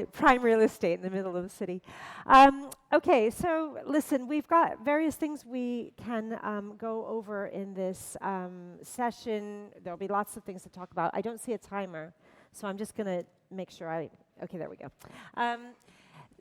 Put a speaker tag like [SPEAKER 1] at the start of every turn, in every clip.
[SPEAKER 1] Prime real estate in the middle of the city. Okay, so listen, we've got various things we can go over in this session. There'll be lots of things to talk about. I don't see a timer, so I'm just going to make sure okay, there we go.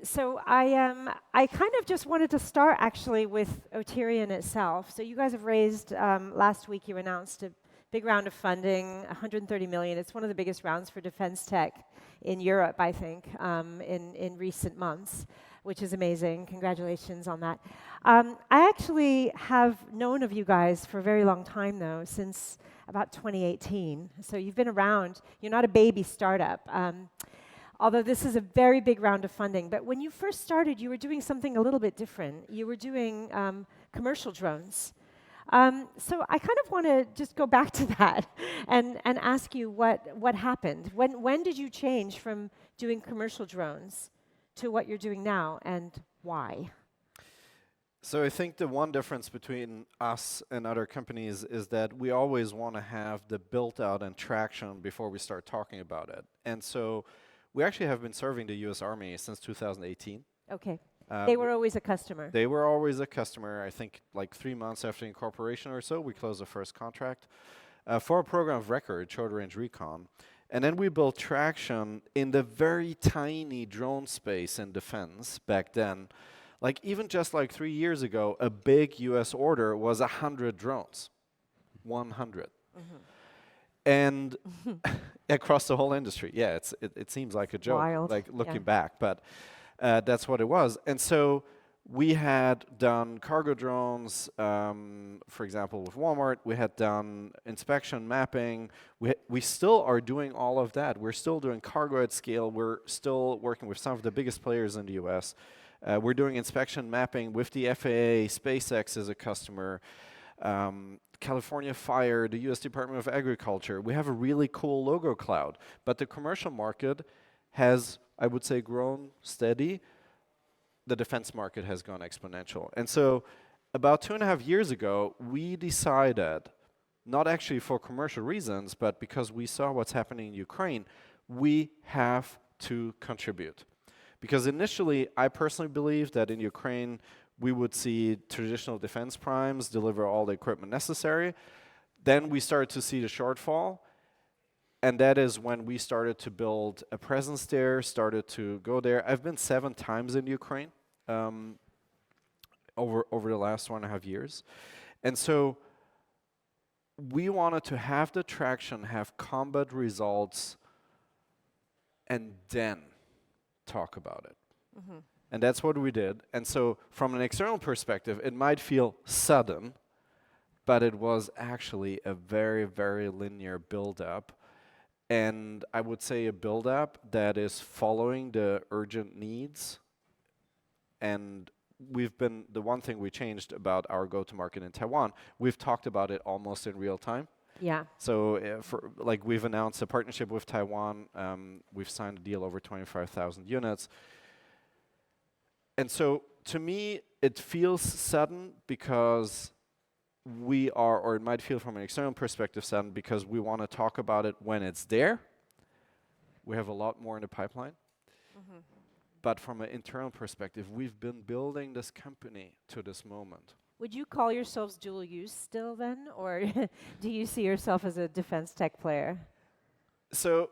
[SPEAKER 1] So I kind of just wanted to start actually with Auterion itself. So you guys have raised, last week you announced a big round of funding, 130 million. It's one of the biggest rounds for defense tech in Europe, I think, in recent months, which is amazing. Congratulations on that. I actually have known of you guys for a very long time, though, since about 2018. So you've been around. You're not a baby startup. Although this is a very big round of funding. But when you first started, you were doing something a little bit different. You were doing commercial drones. So I kind of want to just go back to that and ask you what happened. When did you change from doing commercial drones to what you're doing now, and why?
[SPEAKER 2] So I think the one difference between us and other companies is that we always want to have the built out and traction before we start talking about it. And so we actually have been serving the US Army since 2018.
[SPEAKER 1] Okay. They were always a customer.
[SPEAKER 2] They were always a customer. I think like 3 months after incorporation or so, we closed the first contract for a program of record, short range recon. And then we built traction in the very tiny drone space in defense back then. Like even just like 3 years ago, a big US order was 100 drones. 100. Mm-hmm. And across the whole industry. Yeah, it seems like a joke,
[SPEAKER 1] wild.
[SPEAKER 2] Like looking back, but that's what it was. And so we had done cargo drones, for example, with Walmart. We had done inspection mapping. We still are doing all of that. We're still doing cargo at scale. We're still working with some of the biggest players in the US. We're doing inspection mapping with the FAA. SpaceX is a customer. California Fire, the US Department of Agriculture. We have a really cool logo cloud, but the commercial market has, I would say, grown steady. The defense market has gone exponential. And so about 2.5 years ago, we decided, not actually for commercial reasons, but because we saw what's happening in Ukraine, we have to contribute. Because initially, I personally believed that in Ukraine, we would see traditional defense primes deliver all the equipment necessary. Then we started to see the shortfall. And that is when we started to build a presence there, started to go there. I've been 7 times in Ukraine over the last 1.5 years. And so we wanted to have the traction, have combat results, and then talk about it. Mm-hmm. And that's what we did. And so from an external perspective, it might feel sudden, but it was actually a very, very linear build-up. And I would say a build-up that is following the urgent needs. And the one thing we changed about our go-to-market in Taiwan, we've talked about it almost in real time.
[SPEAKER 1] Yeah.
[SPEAKER 2] So we've announced a partnership with Taiwan. We've signed a deal over 25,000 units. And so, to me, it feels sudden because we are, or it might feel from an external perspective sudden because we want to talk about it when it's there. We have a lot more in the pipeline. Mm-hmm. But from an internal perspective, we've been building this company to this moment.
[SPEAKER 1] Would you call yourselves dual use still then? Or do you see yourself as a defense tech player?
[SPEAKER 2] So,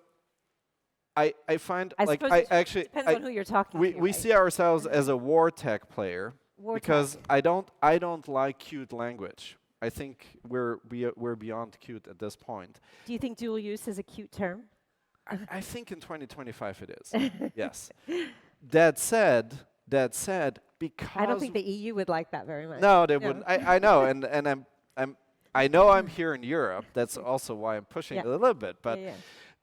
[SPEAKER 2] I find
[SPEAKER 1] I
[SPEAKER 2] like
[SPEAKER 1] suppose
[SPEAKER 2] I actually
[SPEAKER 1] depends on who you're talking to.
[SPEAKER 2] We see ourselves as a war tech player because I don't like cute language. I think we're beyond cute at this point.
[SPEAKER 1] Do you think dual use is a cute term?
[SPEAKER 2] I think in 2025 it is. Yes. That said, because
[SPEAKER 1] I don't think the EU would like that very much.
[SPEAKER 2] No, they wouldn't. I know, and I know I'm here in Europe. That's also why I'm pushing it a little bit. But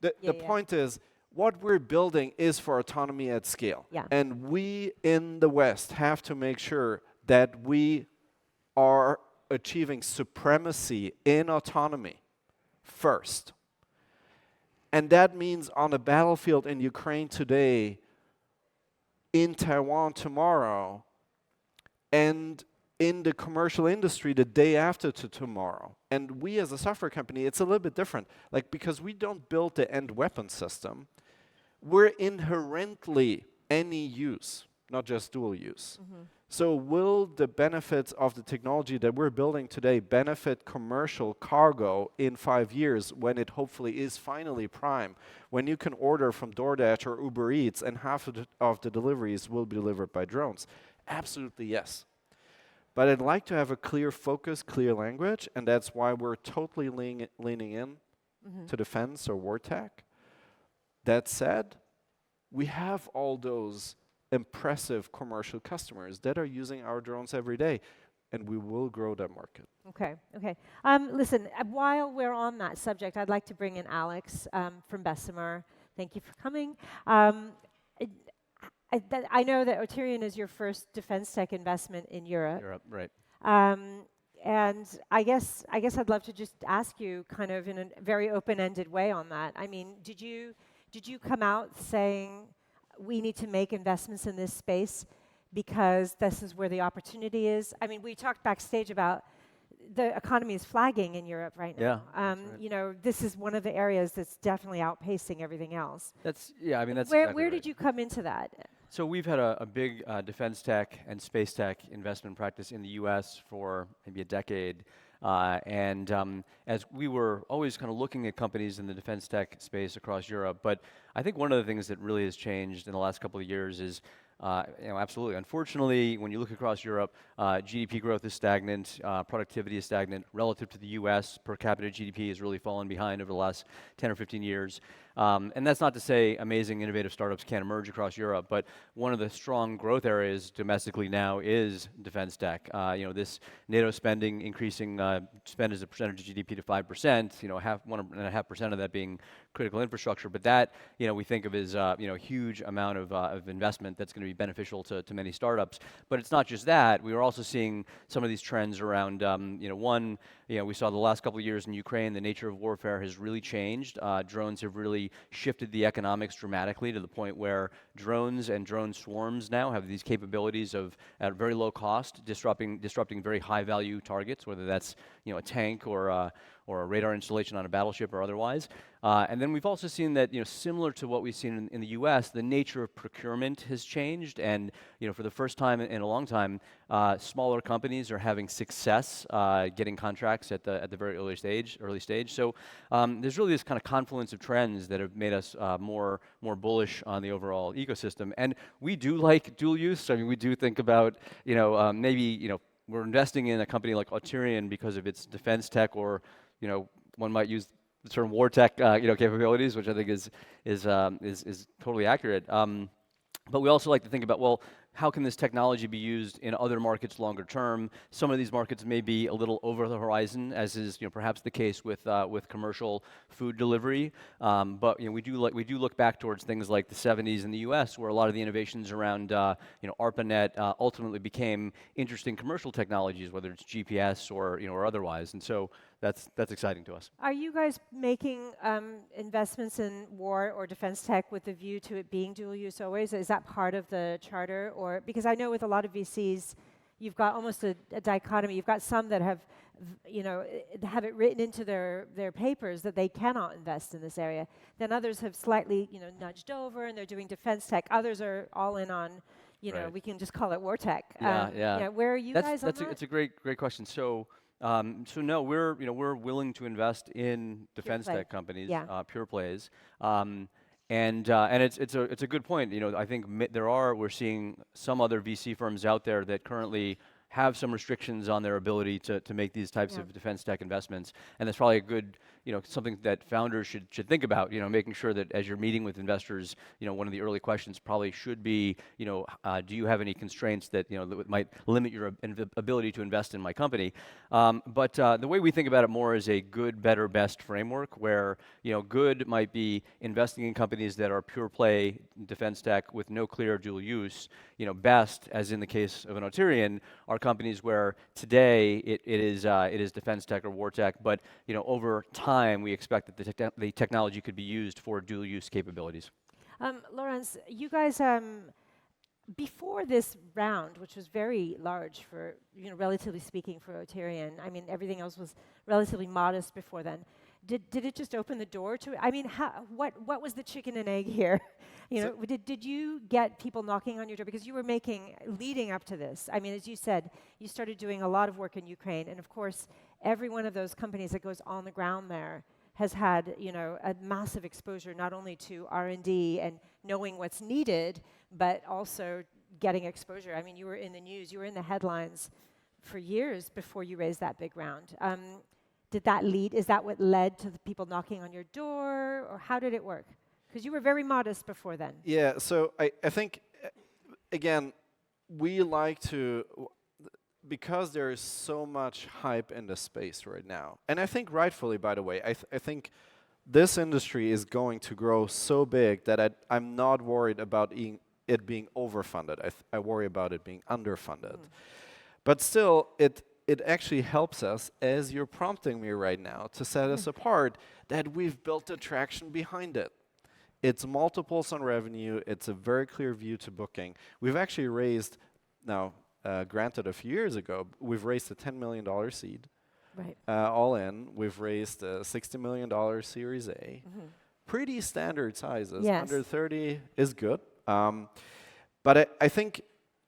[SPEAKER 2] the point is, what we're building is for autonomy at scale. Yeah. And we in the West have to make sure that we are achieving supremacy in autonomy first. And that means on the battlefield in Ukraine today, in Taiwan tomorrow, and in the commercial industry the day after to tomorrow. And we as a software company, it's a little bit different. Like, because we don't build the end weapon system, we're inherently any use, not just dual use. So will the benefits of the technology that we're building today benefit commercial cargo in 5 years when it hopefully is finally prime? When you can order from DoorDash or Uber Eats and half of the deliveries will be delivered by drones? Absolutely yes. But I'd like to have a clear focus, clear language, and that's why we're totally leaning in to defense or war tech. That said, we have all those impressive commercial customers that are using our drones every day, and we will grow that market.
[SPEAKER 1] Okay, okay. Listen, while we're on that subject, I'd like to bring in Alex from Bessemer. Thank you for coming. I know that Auterion is your first defense tech investment in Europe.
[SPEAKER 3] Europe, right.
[SPEAKER 1] And I guess I'd love to just ask you kind of in a very open-ended way on that. I mean, did you come out saying we need to make investments in this space because this is where the opportunity is? I mean, we talked backstage about the economy is flagging in Europe right now.
[SPEAKER 3] Yeah,
[SPEAKER 1] You know, this is one of the areas that's definitely outpacing everything else.
[SPEAKER 3] That's I mean, that's
[SPEAKER 1] where
[SPEAKER 3] exactly right.
[SPEAKER 1] did you come into that?
[SPEAKER 3] So we've had a big defense tech and space tech investment practice in the U.S. for maybe a decade. As we were always kind of looking at companies in the defense tech space across Europe, but I think one of the things that really has changed in the last couple of years is, absolutely. Unfortunately, when you look across Europe, GDP growth is stagnant, productivity is stagnant relative to the U.S. Per capita GDP has really fallen behind over the last 10 or 15 years. And that's not to say amazing, innovative startups can't emerge across Europe, but one of the strong growth areas domestically now is defense tech. This NATO spending increasing spend as a percentage of GDP to 5%. 1.5% of that being critical infrastructure, but that we think of as a huge amount of investment that's going to be beneficial to many startups. But it's not just that. We are also seeing some of these trends around. We saw the last couple of years in Ukraine, the nature of warfare has really changed. Drones have really shifted the economics dramatically to the point where drones and drone swarms now have these capabilities of, at very low cost, disrupting very high value targets, whether that's a tank or a radar installation on a battleship or otherwise. And then we've also seen that, similar to what we've seen in the U.S., the nature of procurement has changed. And, for the first time in a long time, smaller companies are having success getting contracts at the very early stage. So there's really this kind of confluence of trends that have made us more bullish on the overall ecosystem. And we do like dual use. I mean, we do think about, maybe, we're investing in a company like Auterion because of its defense tech, or one might use the term war tech, capabilities, which I think is totally accurate. But we also like to think about, well, how can this technology be used in other markets longer term? Some of these markets may be a little over the horizon, as is perhaps the case with commercial food delivery. But we do look back towards things like the 70s in the U.S., where a lot of the innovations around ARPANET ultimately became interesting commercial technologies, whether it's GPS or otherwise. And so that's exciting to us.
[SPEAKER 1] Are you guys making investments in war or defense tech with the view to it being dual use always? Is that part of the charter? Or because I know with a lot of VCs, you've got almost a dichotomy. You've got some that have it written into their papers that they cannot invest in this area. Then others have slightly nudged over and they're doing defense tech. Others are all in on
[SPEAKER 3] Right.
[SPEAKER 1] we can just call it war tech.
[SPEAKER 3] Yeah.
[SPEAKER 1] Where are you guys on that?
[SPEAKER 3] It's a great question. So no, we're willing to invest in defense tech companies, pure plays, and it's a good point. I think we're seeing some other VC firms out there that currently have some restrictions on their ability to make these types of defense tech investments, and that's probably a good something that founders should think about. Making sure that as you're meeting with investors, one of the early questions probably should be, do you have any constraints that that might limit your ability to invest in my company? But the way we think about it more is a good, better, best framework, where good might be investing in companies that are pure play defense tech with no clear dual use. Best, as in the case of an Auterion, are companies where today it is defense tech or war tech, but over time we expect that the technology could be used for dual use capabilities.
[SPEAKER 1] Lorenz, you guys, before this round, which was very large for relatively speaking for Auterion, I mean everything else was relatively modest before then. did it just open the door to it? I mean, what was the chicken and egg here? You know, did you get people knocking on your door because you were leading up to this? I mean, as you said, you started doing a lot of work in Ukraine, and of course, every one of those companies that goes on the ground there has had, you know, a massive exposure not only to R&D and knowing what's needed, but also getting exposure. I mean, you were in the news, you were in the headlines for years before you raised that big round. Is that what led to the people knocking on your door, or how did it work? Because you were very modest before then.
[SPEAKER 2] Yeah, so I think, again, we like to, because there is so much hype in the space right now, and I think rightfully, by the way, I think this industry is going to grow so big that I'm not worried about it being overfunded. I worry about it being underfunded. But still, it actually helps us, as you're prompting me right now, to set us apart, that we've built the traction behind it. It's multiples on revenue. It's a very clear view to booking. We've actually raised, now, granted a few years ago, we've raised a $10 million seed.
[SPEAKER 1] Right.
[SPEAKER 2] All in. We've raised a $60 million Series A. Pretty standard sizes.
[SPEAKER 1] Yes.
[SPEAKER 2] Under 30 is good. But I think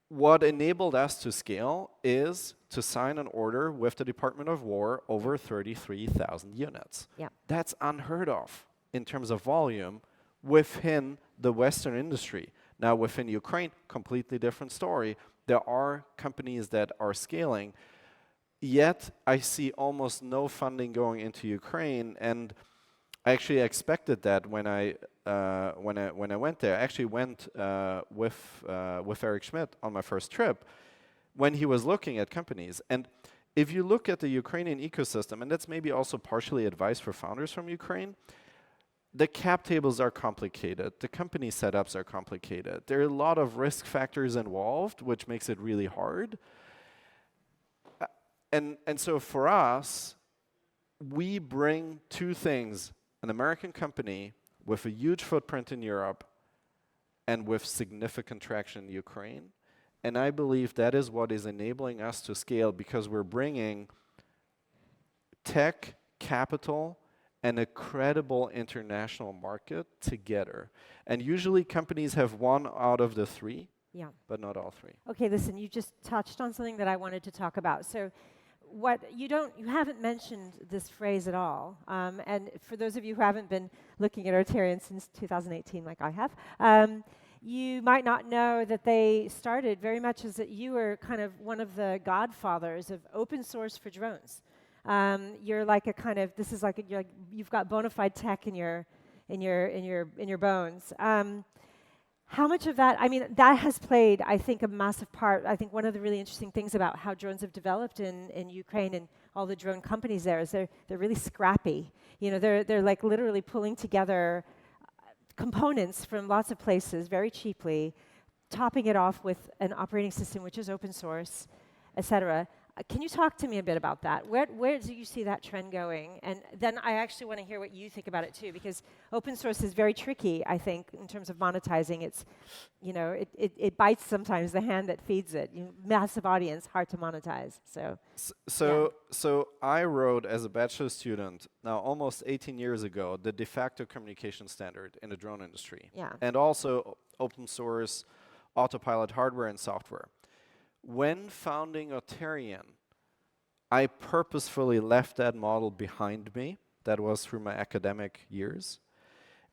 [SPEAKER 2] what enabled us to scale is to sign an order with the Department of War over 33,000 units.
[SPEAKER 1] Yeah.
[SPEAKER 2] That's unheard of in terms of volume within the Western industry. Now, within Ukraine, completely different story. There are companies that are scaling, yet I see almost no funding going into Ukraine, and I actually expected that when I went there. I actually went with Eric Schmidt on my first trip when he was looking at companies. And if you look at the Ukrainian ecosystem, and that's maybe also partially advice for founders from Ukraine, the cap tables are complicated. The company setups are complicated. There are a lot of risk factors involved, which makes it really hard. And so for us, we bring two things: an American company with a huge footprint in Europe and with significant traction in Ukraine. And I believe that is what is enabling us to scale, because we're bringing tech, capital, and a credible international market together. And usually companies have one out of the three, but not all three.
[SPEAKER 1] Okay, listen, you just touched on something that I wanted to talk about. So you haven't mentioned this phrase at all. And for those of you who haven't been looking at Auterion since 2018 like I have, you might not know that they started very much as that you were kind of one of the godfathers of open source for drones. You're like a kind of, you've got bona fide tech in your bones. How much of that, I mean, that has played, I think, a massive part. I think one of the really interesting things about how drones have developed in Ukraine and all the drone companies there is they're really scrappy. You know, they're like literally pulling together components from lots of places very cheaply, topping it off with an operating system which is open source, et cetera. Can you talk to me a bit about that? Where do you see that trend going? And then I actually want to hear what you think about it too, because open source is very tricky, I think, in terms of monetizing. It's, you know, it bites sometimes the hand that feeds it. Massive audience, hard to monetize. So
[SPEAKER 2] I wrote as a bachelor student, now almost 18 years ago, the de facto communication standard in the drone industry.
[SPEAKER 1] Yeah.
[SPEAKER 2] And also open source autopilot hardware and software. When founding Auterion, I purposefully left that model behind me. That was through my academic years.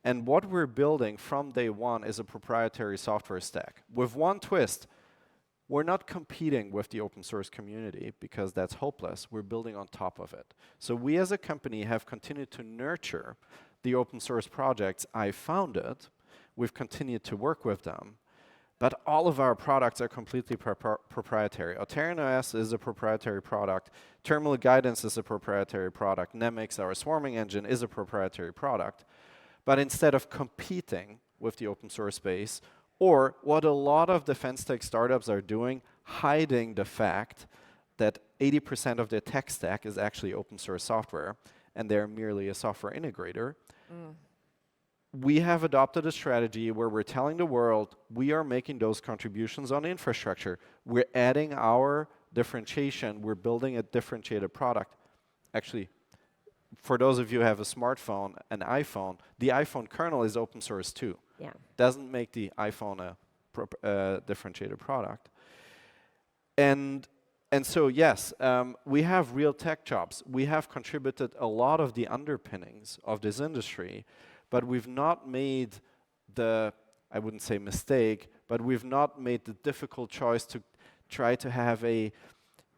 [SPEAKER 2] And what we're building from day one is a proprietary software stack. With one twist, we're not competing with the open source community because that's hopeless. We're building on top of it. So we as a company have continued to nurture the open source projects I founded. We've continued to work with them. But all of our products are completely proprietary. Auterion OS is a proprietary product. Terminal Guidance is a proprietary product. Nemix, our swarming engine, is a proprietary product. But instead of competing with the open source space, or what a lot of defense tech startups are doing, hiding the fact that 80% of their tech stack is actually open source software, and they're merely a software integrator. We have adopted a strategy where we're telling the world we are making those contributions on infrastructure. We're adding our differentiation. We're building a differentiated product. Actually, for those of you who have a smartphone, an iPhone, the iPhone kernel is open source too.
[SPEAKER 1] Yeah.
[SPEAKER 2] Doesn't make the iPhone a differentiated product. And so yes, we have real tech jobs. We have contributed a lot of the underpinnings of this industry, but we've not made the, I wouldn't say mistake, but we've not made the difficult choice to try to have a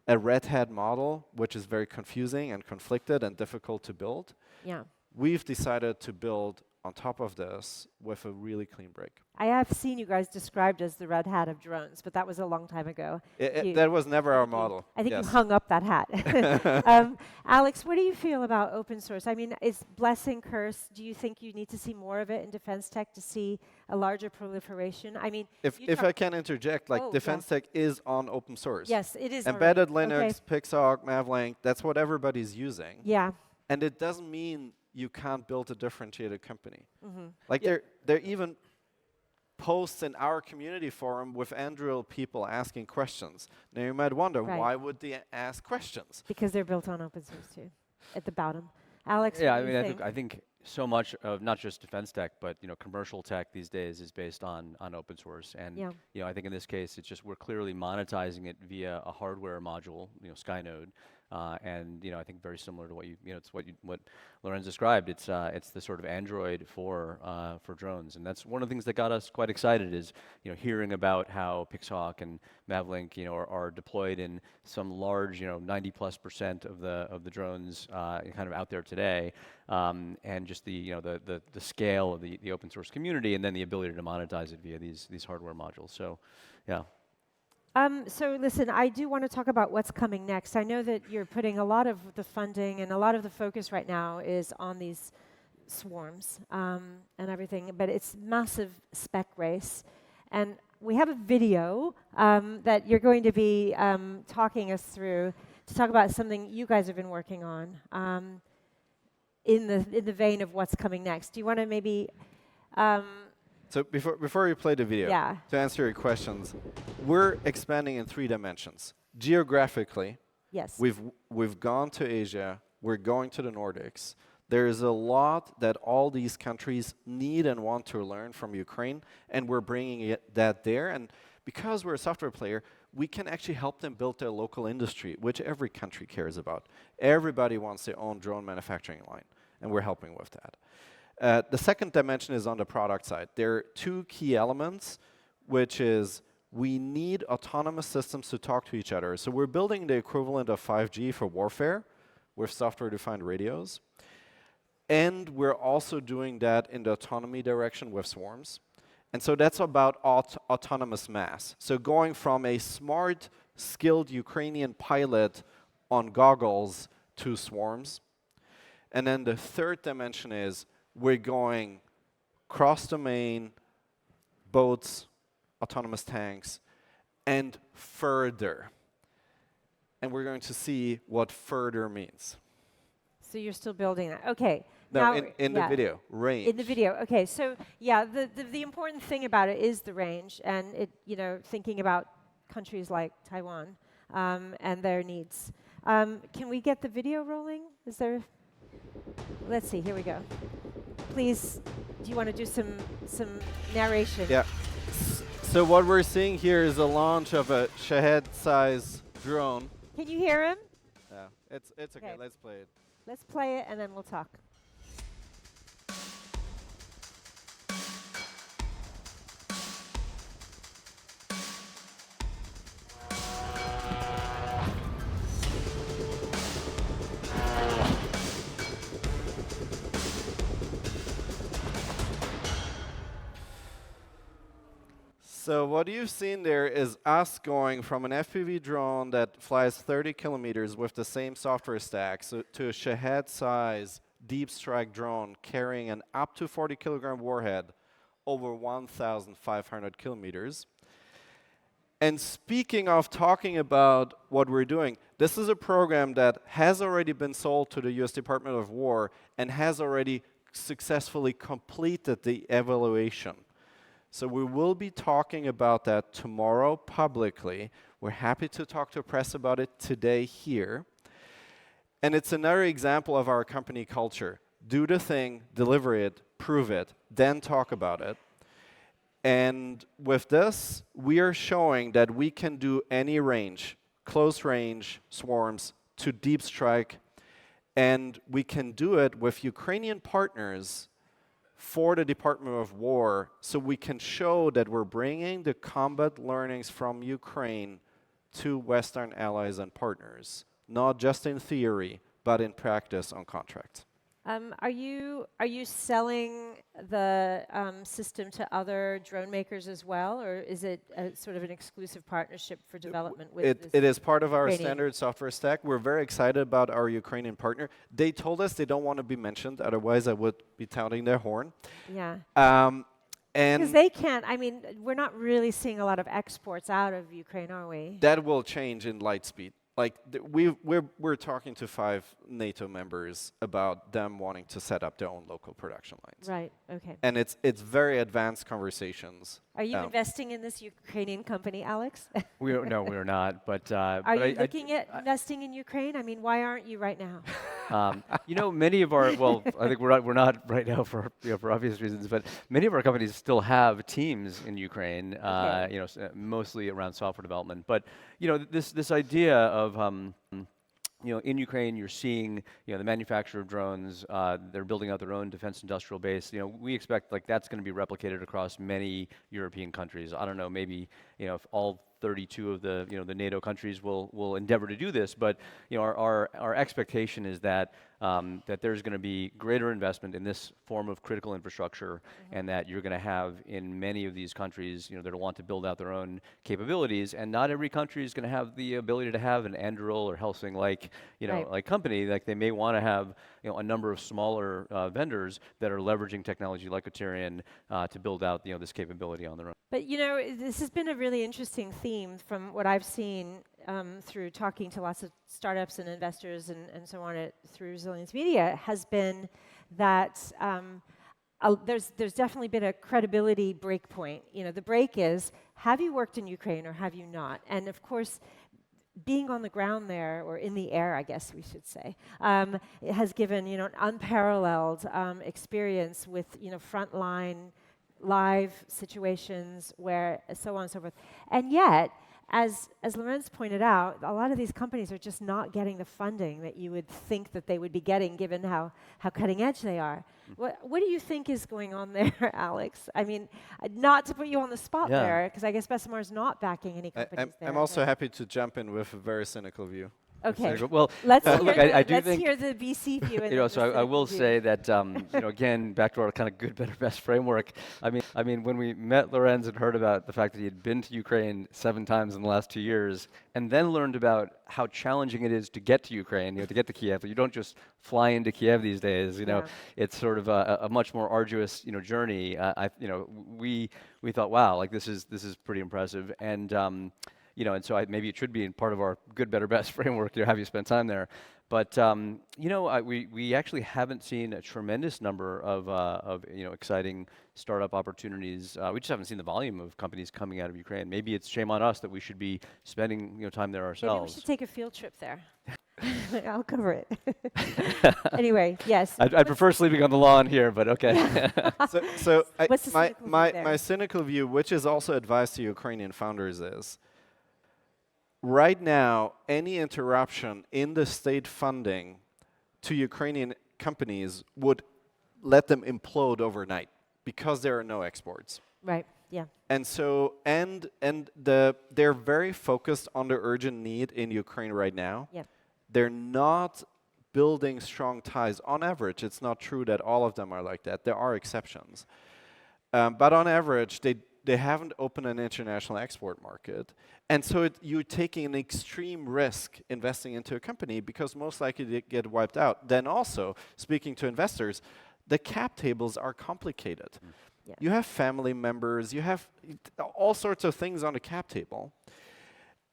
[SPEAKER 2] Red Hat model, which is very confusing and conflicted and difficult to build.
[SPEAKER 1] Yeah.
[SPEAKER 2] We've decided to build on top of this with a really clean break.
[SPEAKER 1] I have seen you guys described as the Red Hat of drones, but that was a long time ago.
[SPEAKER 2] That was never our model.
[SPEAKER 1] I think
[SPEAKER 2] yes.
[SPEAKER 1] you hung up that hat. Alex, what do you feel about open source? I mean, is blessing, curse? Do you think you need to see more of it in defense tech to see a larger proliferation? I mean,
[SPEAKER 2] if I can interject, like defense tech is on open source.
[SPEAKER 1] Yes, it is.
[SPEAKER 2] Embedded
[SPEAKER 1] already.
[SPEAKER 2] Linux, Pixar, Mavlink, that's what everybody's using.
[SPEAKER 1] Yeah.
[SPEAKER 2] And it doesn't mean you can't build a differentiated company.
[SPEAKER 1] Mm-hmm.
[SPEAKER 2] Like there are even posts in our community forum with Anduril people asking questions. Now you might wonder, why would they ask questions?
[SPEAKER 1] Because they're built on open source too, at the bottom. Alex,
[SPEAKER 3] Yeah,
[SPEAKER 1] what do you
[SPEAKER 3] I think so much of not just defense tech, but commercial tech these days is based on open source. And I think in this case, it's just we're clearly monetizing it via a hardware module, Skynode. And I think very similar to what Lorenz described. It's the sort of Android for drones, and that's one of the things that got us quite excited. Is hearing about how Pixhawk and Mavlink are deployed in some large 90+% of the drones kind of out there today, and just the scale of the open source community, and then the ability to monetize it via these hardware modules. So, yeah.
[SPEAKER 1] So listen, I do want to talk about what's coming next. I know that you're putting a lot of the funding and a lot of the focus right now is on these swarms and everything, but it's massive spec race. And we have a video that you're going to be talking us through to talk about something you guys have been working on in the vein of what's coming next. Do you want to maybe...
[SPEAKER 2] So before we play the video, to answer your questions, we're expanding in 3 dimensions. Geographically,
[SPEAKER 1] yes,
[SPEAKER 2] we've gone to Asia, we're going to the Nordics. There's a lot that all these countries need and want to learn from Ukraine, and we're bringing that there. And because we're a software player, we can actually help them build their local industry, which every country cares about. Everybody wants their own drone manufacturing line, and we're helping with that. The second dimension is on the product side. There are 2 key elements, which is we need autonomous systems to talk to each other. So we're building the equivalent of 5G for warfare with software-defined radios. And we're also doing that in the autonomy direction with swarms. And so that's about autonomous mass. So going from a smart, skilled Ukrainian pilot on goggles to swarms. And then the third dimension is we're going cross-domain, boats, autonomous tanks, and further. And we're going to see what further means.
[SPEAKER 1] So you're still building that. Okay.
[SPEAKER 2] No,
[SPEAKER 1] now
[SPEAKER 2] in the video, range.
[SPEAKER 1] In the video. Okay. So yeah, the important thing about it is the range, and thinking about countries like Taiwan and their needs. Can we get the video rolling? Is there? Let's see. Here we go. Please, do you want to do some narration?
[SPEAKER 2] Yeah. So what we're seeing here is a launch of a Shahed-size drone.
[SPEAKER 1] Can you hear him?
[SPEAKER 2] Yeah, it's okay. Let's play it.
[SPEAKER 1] Let's play it, and then we'll talk.
[SPEAKER 2] So what you've seen there is us going from an FPV drone that flies 30 kilometers with the same software stack to a Shahed-size deep strike drone carrying an up to 40 kilogram warhead over 1,500 kilometers. And speaking of talking about what we're doing, this is a program that has already been sold to the US Department of War and has already successfully completed the evaluation. So we will be talking about that tomorrow publicly. We're happy to talk to press about it today here. And it's another example of our company culture. Do the thing, deliver it, prove it, then talk about it. And with this, we are showing that we can do any range, close range swarms to deep strike, and we can do it with Ukrainian partners for the Department of War, so we can show that we're bringing the combat learnings from Ukraine to Western allies and partners, not just in theory, but in practice on contracts.
[SPEAKER 1] Are you selling the system to other drone makers as well, or is it a sort of an exclusive partnership for development with this
[SPEAKER 2] It is part of our
[SPEAKER 1] Ukrainian
[SPEAKER 2] standard software stack. We're very excited about our Ukrainian partner. They told us they don't want to be mentioned, otherwise I would be touting their horn.
[SPEAKER 1] Yeah.
[SPEAKER 2] And
[SPEAKER 1] Because they can't, I mean, we're not really seeing a lot of exports out of Ukraine, are we?
[SPEAKER 2] that will change in light speed. Like we're talking to 5 NATO members about them wanting to set up their own local production lines.
[SPEAKER 1] Right, okay.
[SPEAKER 2] And it's very advanced conversations.
[SPEAKER 1] Are you investing in this Ukrainian company, Alex?
[SPEAKER 3] No, we're not. But
[SPEAKER 1] Are you looking at investing in Ukraine? I mean, why aren't you right now?
[SPEAKER 3] Many of our, well, I think we're not right now for obvious reasons, but many of our companies still have teams in Ukraine,
[SPEAKER 1] Okay.
[SPEAKER 3] mostly around software development. But this idea of in Ukraine, you're seeing, the manufacture of drones. They're building out their own defense industrial base. We expect that's going to be replicated across many European countries. I don't know, maybe if all 32 of the the NATO countries will endeavor to do this, but our expectation is that that there's going to be greater investment in this form of critical infrastructure, and that you're going to have in many of these countries that want to build out their own capabilities, and not every country is going to have the ability to have an Anduril or Helsing like like company. Like they may want to have a number of smaller vendors that are leveraging technology like Auterion to build out this capability on their own.
[SPEAKER 1] But this has been a really interesting theme from what I've seen through talking to lots of startups and investors and so on through Resilience Media, has been that there's definitely been a credibility break point. The break is, have you worked in Ukraine or have you not? And of course, being on the ground there, or in the air, I guess we should say, it has given an unparalleled experience with frontline live situations where so on and so forth. And yet, as Lorenz pointed out, a lot of these companies are just not getting the funding that you would think that they would be getting, given how cutting edge they are. What do you think is going on there, Alex? I mean, not to put you on the spot there, because I guess Bessemer is not backing any companies there.
[SPEAKER 2] I'm also happy to jump in with a very cynical view.
[SPEAKER 1] Okay.
[SPEAKER 3] Well,
[SPEAKER 1] let's
[SPEAKER 3] look, I do think
[SPEAKER 1] hear the BC view.
[SPEAKER 3] So I will say that again, back to our kind of good, better, best framework. I mean, when we met Lorenz and heard about the fact that he had been to Ukraine 7 times in the last 2 years, and then learned about how challenging it is to get to Ukraine, to get to Kiev. You don't just fly into Kiev these days. It's sort of a much more arduous journey. We thought, wow, like this is pretty impressive, and and so maybe it should be in part of our good, better, best framework to have you spend time there. But we actually haven't seen a tremendous number of exciting startup opportunities. We just haven't seen the volume of companies coming out of Ukraine. Maybe it's shame on us that we should be spending time there ourselves.
[SPEAKER 1] Maybe we should take a field trip there. I'll cover it. Anyway, yes.
[SPEAKER 3] I'd prefer sleeping on the lawn here, but okay.
[SPEAKER 2] So
[SPEAKER 1] What's the cynical view there?
[SPEAKER 2] my cynical view, which is also advice to Ukrainian founders, is right now, any interruption in the state funding to Ukrainian companies would let them implode overnight because there are no exports.
[SPEAKER 1] Right, yeah.
[SPEAKER 2] And so, they're very focused on the urgent need in Ukraine right now.
[SPEAKER 1] Yep.
[SPEAKER 2] They're not building strong ties. On average, it's not true that all of them are like that. There are exceptions. But on average, they haven't opened an international export market. And so you're taking an extreme risk investing into a company because most likely they get wiped out. Then also, speaking to investors, the cap tables are complicated.
[SPEAKER 1] Yeah.
[SPEAKER 2] You have family members, you have all sorts of things on the cap table.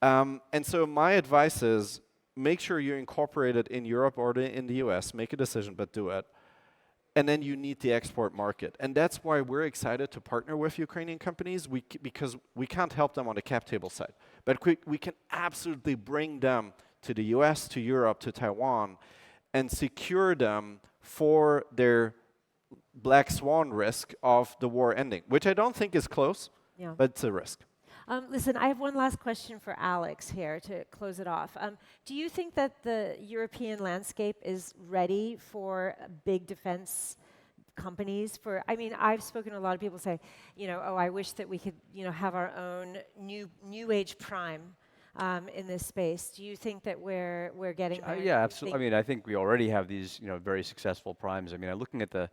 [SPEAKER 2] And so my advice is make sure you incorporate it in Europe or in the US, make a decision, but do it. And then you need the export market. And that's why we're excited to partner with Ukrainian companies, because we can't help them on the cap table side. But we can absolutely bring them to the US, to Europe, to Taiwan, and secure them for their black swan risk of the war ending, which I don't think is close,
[SPEAKER 1] Yeah.
[SPEAKER 2] but it's a risk.
[SPEAKER 1] Listen, I have one last question for Alex here to close it off. Do you think that the European landscape is ready for big defense companies? I mean, I've spoken to a lot of people say, oh, I wish that we could, have our own new age prime in this space. Do you think that we're getting there?
[SPEAKER 3] Yeah, absolutely. I mean, I think we already have these, very successful primes. I mean, looking at the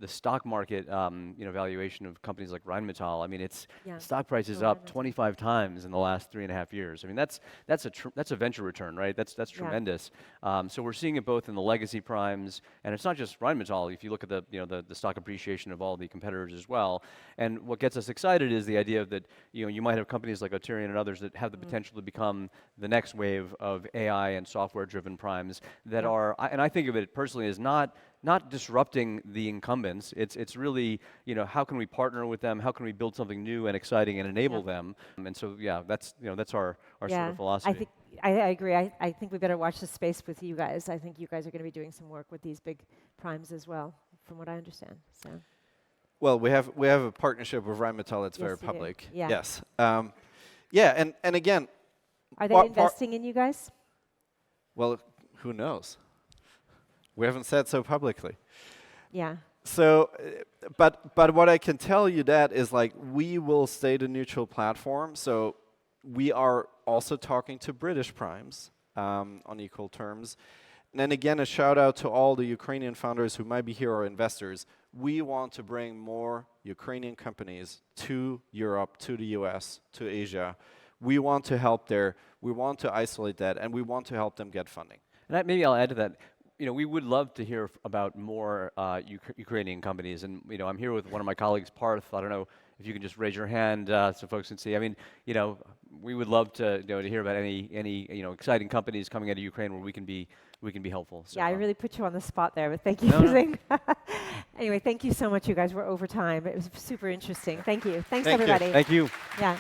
[SPEAKER 3] stock market, valuation of companies like Rheinmetall. I mean, stock price is up 25 times in the last 3.5 years. I mean, that's a venture return, right? That's tremendous. So we're seeing it both in the legacy primes, and it's not just Rheinmetall. If you look at the stock appreciation of all the competitors as well. And what gets us excited is the idea that you might have companies like Auterion and others that have the potential to become the next wave of AI and software-driven primes that are. And I think of it personally as not disrupting the incumbents. It's really, how can we partner with them? How can we build something new and exciting and enable them? And so, that's our sort of philosophy.
[SPEAKER 1] I agree. I think we better watch the space with you guys. I think you guys are going to be doing some work with these big primes as well, from what I understand. So.
[SPEAKER 2] Well, we have a partnership with Rheinmetall. It's very public.
[SPEAKER 1] Yeah.
[SPEAKER 2] Yes. And again.
[SPEAKER 1] Are they investing in you guys?
[SPEAKER 2] Well, who knows? We haven't said so publicly.
[SPEAKER 1] Yeah.
[SPEAKER 2] So, but what I can tell you that is like we will stay the neutral platform. So we are also talking to British primes on equal terms. And then again, a shout out to all the Ukrainian founders who might be here or investors. We want to bring more Ukrainian companies to Europe, to the US, to Asia. We want to help there. We want to isolate that, and we want to help them get funding.
[SPEAKER 3] And maybe I'll add to that. We would love to hear about more Ukrainian companies. And, I'm here with one of my colleagues, Parth. I don't know if you can just raise your hand so folks can see. I mean, we would love to hear about any exciting companies coming out of Ukraine where we can be helpful. So,
[SPEAKER 1] yeah, I really put you on the spot there, but thank you for saying. Anyway, thank you so much, you guys. We're over time. It was super interesting. Thank you. Thanks, everybody.
[SPEAKER 3] Thank you.
[SPEAKER 1] Yeah.